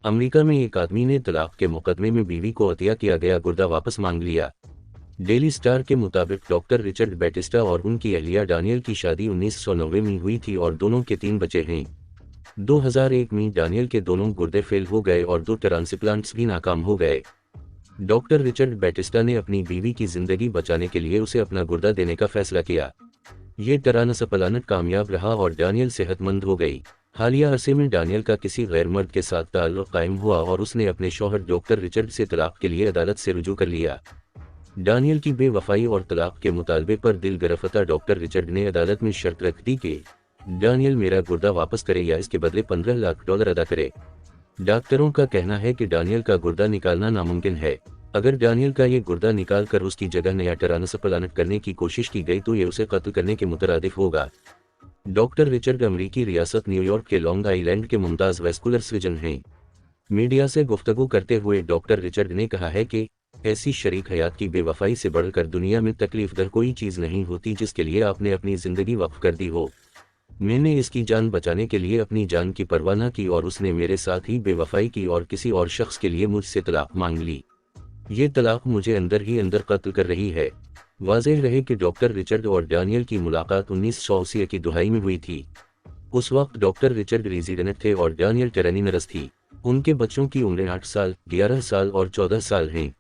America में एक आदमी ने तलाक के मुकदमे में बीवी को हत्या किया गया गुर्दा वापस मांग लिया। डेली स्टार के मुताबिक डॉक्टर रिचर्ड बैटिस्टा और उनकी अहलिया डानियल की शादी 1990 में हुई थी और दोनों के 3 बच्चे हैं। 2001 में डानियल के दोनों गुर्दे फेल हो गए और 2 ट्रांसप्लांट्स भी नाकाम हो गए। डॉक्टर रिचर्ड बैटिस्टा ने अपनी बीवी की जिंदगी बचाने के लिए उसे अपना गुर्दा देने का फैसला किया। ये ट्रांसप्लांट कामयाब रहा और डानियल सेहतमंद हो गई। हालिया अरसे में डानियल का किसी गैर मर्द के साथ ताल्लुक कायम हुआ और उसने अपने शौहर डॉक्टर रिचर्ड से तलाक के लिए अदालत से रुजू कर लिया। डानियल की बेवफाई और तलाक के मुतालबे पर दिल गिरफ्तार डॉक्टर रिचर्ड ने अदालत में शर्त रख दी कि डानियल मेरा गुर्दा वापस करे या इसके बदले $15 लाख अदा करे। डॉक्टरों का कहना है कि डानियल का गुर्दा निकालना नामुमकिन है। अगर डानियल का ये गुर्दा निकाल कर उसकी जगह नया ट्रांसप्लांट करने की कोशिश की गई तो ये उसे कत्ल करने के मुतरादिफ होगा। डॉक्टर रिचर्ड अमेरिकी रियासत न्यूयॉर्क के लॉन्ग आइलैंड के मुमताज़ वैस्कुलर सर्जन हैं। मीडिया से गुफ्तगू करते हुए डॉक्टर रिचर्ड ने कहा है कि ऐसी शरीक हयात की बेवफाई से बढ़कर दुनिया में तकलीफदर कोई चीज़ नहीं होती जिसके लिए आपने अपनी ज़िंदगी वक्फ कर दी हो। मैंने इसकी जान बचाने के लिए अपनी जान की परवाह न की और उसने मेरे साथ ही बेवफाई की और किसी और शख्स के लिए मुझसे तलाक मांग ली। ये तलाक मुझे अंदर ही अंदर कत्ल कर रही है। वाज़ेह रहे कि डॉक्टर रिचर्ड और डानियल की मुलाकात 1980 की दुहाई में हुई थी। उस वक्त डॉक्टर रिचर्ड रेजिडेंट थे और डानियल टेरेनी नर्स थी। उनके बच्चों की उम्रें 8 साल, 11 साल और 14 साल हैं।